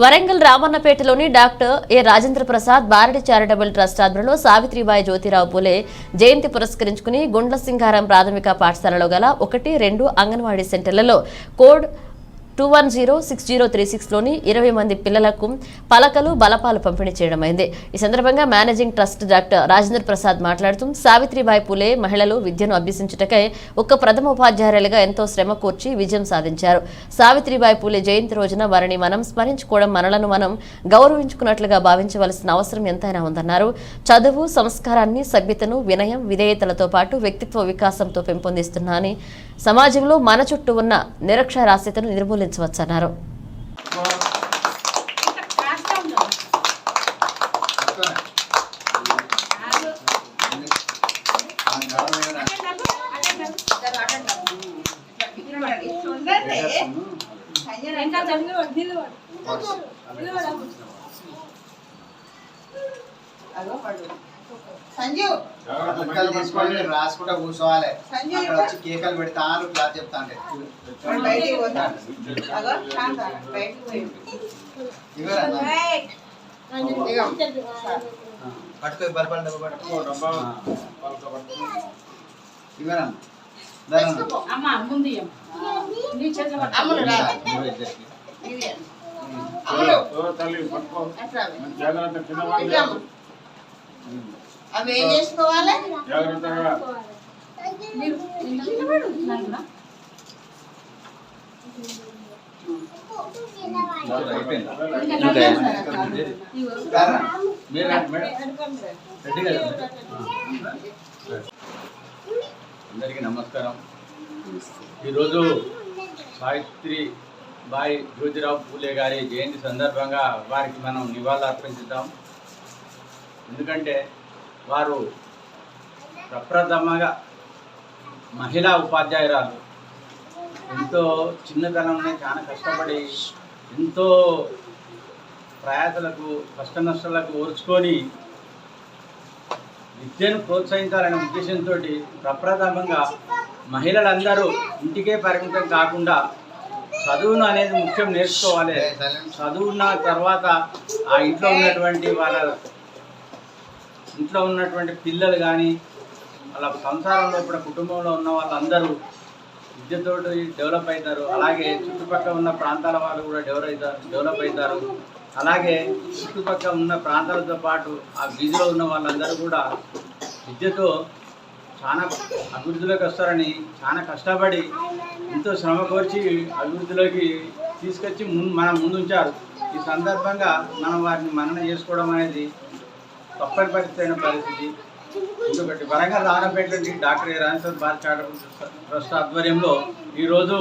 వరంగల్ రామన్నపేటలోని doctor A Rajendra Prasad Bharati charitable trust ఆధ్వర్యంలో సావిత్రిబాయి జ్యోతిరావు పూలే జయంతి పురస్కరించుకుని గుండ్ల సింగారం ప్రాథమిక పాఠశాలలో గల 1-2 అంగన్వాడీ సెంటర్లలో కోడ్ 2106-036 లోని 20 మంది పిల్లలకు పలకలు బలపాలు పంపిణీ చేయడమైంది. ఈ సందర్భంగా managing trust doctor Rajendra Prasad మాట్లాడుతూ సావిత్రిబాయి పూలే మహిళలు విద్యను అభ్యసించుటకై ఒక ప్రథమ ఉపాధ్యాయులుగా ఎంతో శ్రమ కూర్చి విజయం సాధించారు. సావిత్రిబాయి పూలే జయంతి రోజున వారిని మనం స్మరించుకోవడం మనలను మనం గౌరవించుకున్నట్లుగా భావించవలసిన అవసరం ఎంతైనా ఉందన్నారు. చదువు సంస్కారాన్ని, సభ్యతను, వినయం, విధేయతలతో పాటు వ్యక్తిత్వ వికాసంతో పెంపొందిస్తున్నానని సమాజంలో మన చుట్టూ ఉన్న నిరక్షరాస్యతను నిర్మూలించవచ్చన్నారు. సంజు తీసుకోండి, రాసుకుంటా కూర్చోవాలి. అక్కడ వచ్చి కేకలు పెడతాను, క్లాస్ చెప్తా అంటే పట్టుకో బలపాలు డబ్బా పట్టుకో ఇవ్వరా అవి ఏం చేసుకోవాలి. అందరికీ నమస్కారం. ఈరోజు సావిత్రిబాయి జ్యోతిరావు పూలే గారి జయంతి సందర్భంగా వారికి మనం నివాళులు అర్పించుతాం. ఎందుకంటే వారు ప్రప్రథమంగా మహిళా ఉపాధ్యాయురాలు. ఎంతో చిన్నతనంలో చాలా కష్టపడి ఎంతో ప్రయాసలకు కష్ట నష్టాలకు ఓర్చుకొని విద్యను ప్రోత్సహించాలనే ఉద్దేశంతో ప్రప్రథమంగా మహిళలందరూ ఇంటికే పరిమితం కాకుండా చదువును అనేది ముఖ్యం నేర్చుకోవాలి. చదువున్న తర్వాత ఆ ఇంట్లో ఉన్నటువంటి పిల్లలు కానీ వాళ్ళ సంసారంలో ఇప్పుడు కుటుంబంలో ఉన్న వాళ్ళందరూ విద్యతో డెవలప్ అవుతారు. అలాగే చుట్టుపక్కల ఉన్న ప్రాంతాల వాళ్ళు కూడా డెవలప్ అవుతారు. అలాగే చుట్టుపక్కల ఉన్న ప్రాంతాలతో పాటు ఆ వీధిలో ఉన్న వాళ్ళందరూ కూడా విద్యతో చాలా అభివృద్ధిలోకి వస్తారని చాలా కష్టపడి ఎంతో శ్రమ కోర్చి అభివృద్ధిలోకి తీసుకొచ్చి మనం ముందుంచారు. ఈ సందర్భంగా మనం వారిని మనన చేసుకోవడం అనేది తప్పని పరిస్థితి. ఇంకొకటి Warangal Ramannapeta doctor A Rajendra Bharati charitable trust ఆధ్వర్యంలో ఈరోజు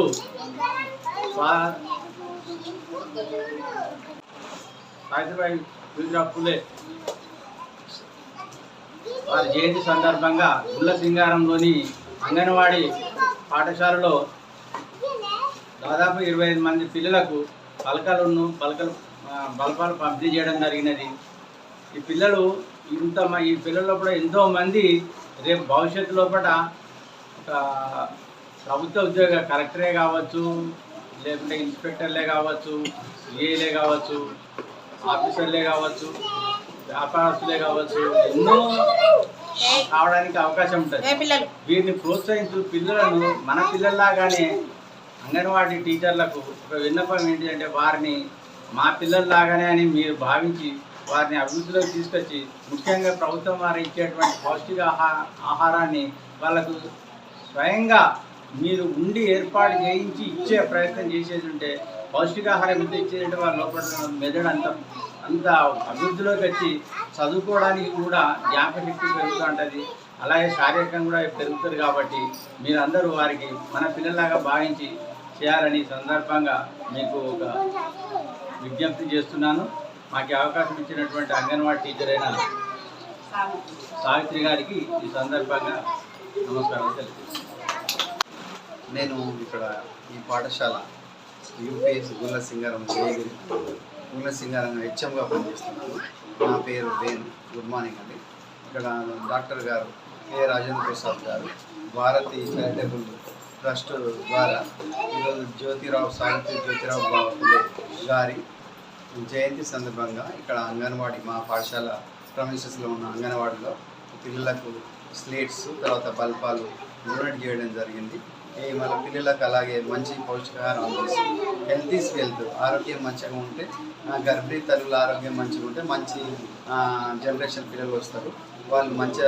సావిత్రిబాయి జ్యోతిరావు పూలే వారి జయంతి సందర్భంగా గుండ్ల సింగారంలోని అంగన్వాడీ పాఠశాలలో దాదాపు 25 మంది పిల్లలకు బలపాలు పంపిణీ చేయడం జరిగినది. ఈ పిల్లల లోపల ఎంతోమంది రేపు భవిష్యత్తు లోపల ఒక ప్రభుత్వ ఉద్యోగ కలెక్టరే కావచ్చు, లేకుంటే ఇన్స్పెక్టర్లే కావచ్చు, సిఐలే కావచ్చు, ఆఫీసర్లే కావచ్చు, వ్యాపారస్తులే కావచ్చు, ఎన్నో కావడానికి అవకాశం ఉంటుంది. వీరిని ప్రోత్సహించు పిల్లలను మన పిల్లల్లాగానే అంగన్వాడీ టీచర్లకు ఒక విన్నపం ఏంటి అంటే వారిని మా పిల్లల్లాగానే అని మీరు భావించి వారిని అభివృద్ధిలోకి తీసుకొచ్చి ముఖ్యంగా ప్రభుత్వం వారు ఇచ్చేటువంటి పౌష్టిక ఆహారాన్ని వాళ్ళకు స్వయంగా మీరు ఉండి ఏర్పాటు చేయించి ఇచ్చే ప్రయత్నం చేసేది ఉంటే పౌష్టికాహారం ఎంత ఇచ్చేదంటే వాళ్ళ లోపల మెదడు అంత అభివృద్ధిలోకి వచ్చి చదువుకోవడానికి కూడా జ్ఞాపకశక్తి పెరుగుతూ ఉంటుంది. అలాగే శారీరకంగా కూడా పెరుగుతుంది. కాబట్టి మీరందరూ వారికి మన పిల్లల్లాగా భావించి చేయాలని సందర్భంగా మీకు ఒక విజ్ఞప్తి చేస్తున్నాను. మాకు అవకాశం ఇచ్చినటువంటి అంగన్వాడీ టీచర్ అయిన సావిత్రి గారికి ఈ సందర్భంగా నమస్కారం తెలుపుతున్నాను. నేను ఇక్కడ ఈ పాఠశాల యూపీఎస్ గుండ్ల సింగారం హెచ్ఎంగా పనిచేస్తున్నాను. నా పేరు వేణు. గుడ్ మార్నింగ్ అండి. ఇక్కడ డాక్టర్ గారు ఏ రాజేంద్ర ప్రసాద్ గారు భారతి చారిటబుల్ ట్రస్ట్ ద్వారా ఈరోజు సావిత్రి జ్యోతిరావు పూలే గారి జయంతి సందర్భంగా ఇక్కడ అంగన్వాడీ మా పాఠశాల ప్రమిసెస్లో ఉన్న అంగన్వాడీలో పిల్లలకు స్లేట్స్ తర్వాత బల్పాలు డొనేట్ చేయడం జరిగింది. మన పిల్లలకు అలాగే మంచి పౌష్టికాహారం అందిస్తుంది. Health is wealth. ఆరోగ్యం మంచిగా ఉంటే గర్భిణీ తల్లుల ఆరోగ్యం మంచిగా ఉంటే మంచి జనరేషన్ పిల్లలు వస్తారు. వాళ్ళు మంచి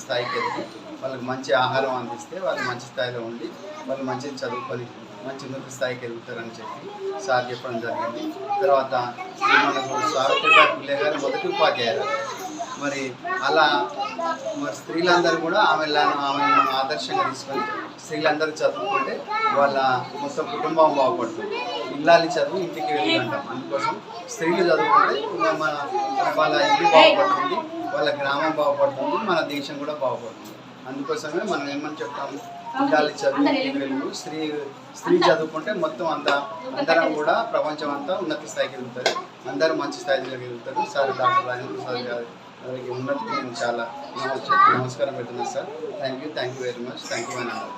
స్థాయికి వెళ్తే వాళ్ళకి మంచి ఆహారం అందిస్తే వాళ్ళు మంచి స్థాయిలో ఉండి వాళ్ళు మంచిగా చదువుకొని మంచి ఉన్నత స్థాయికి ఎదుగుతారని చెప్పి సార్ చెప్పడం జరిగింది. తర్వాత మనకు సావిత్రిబాయి పుల్లే గారు మొదటి ఉపాధ్యాయులు. మరి అలా మరి స్త్రీలందరూ కూడా ఆమె మనం ఆదర్శంగా తీసుకొని స్త్రీలందరూ చదువుకుంటే వాళ్ళ మొత్తం కుటుంబం బాగుపడుతుంది. ఇల్లాలి చదువు ఇంటికి వెళ్ళి అంటాం. అందుకోసం స్త్రీలు చదువుకుంటే వాళ్ళ ఇల్లు బాగుపడుతుంది, వాళ్ళ గ్రామం బాగుపడుతుంది, మన దేశం కూడా బాగుపడుతుంది. అందుకోసమే మనం ఏమని చెప్తాము, ఇల్లాలి చదువు ఇంటికి వెళ్ళు. స్త్రీ చదువుకుంటే మొత్తం అందరం కూడా ప్రపంచం అంతా ఉన్నత స్థాయికి వెళ్తారు, అందరూ మంచి స్థాయికి వెళ్తారు. సార్ డాక్టర్ రాజేంద్ర ప్రసాద్ గారికి ఉన్నతికి నేను చాలా నమస్కారం పెడుతున్నాను sir. Thank you very much. Thank you అని అన్నారు.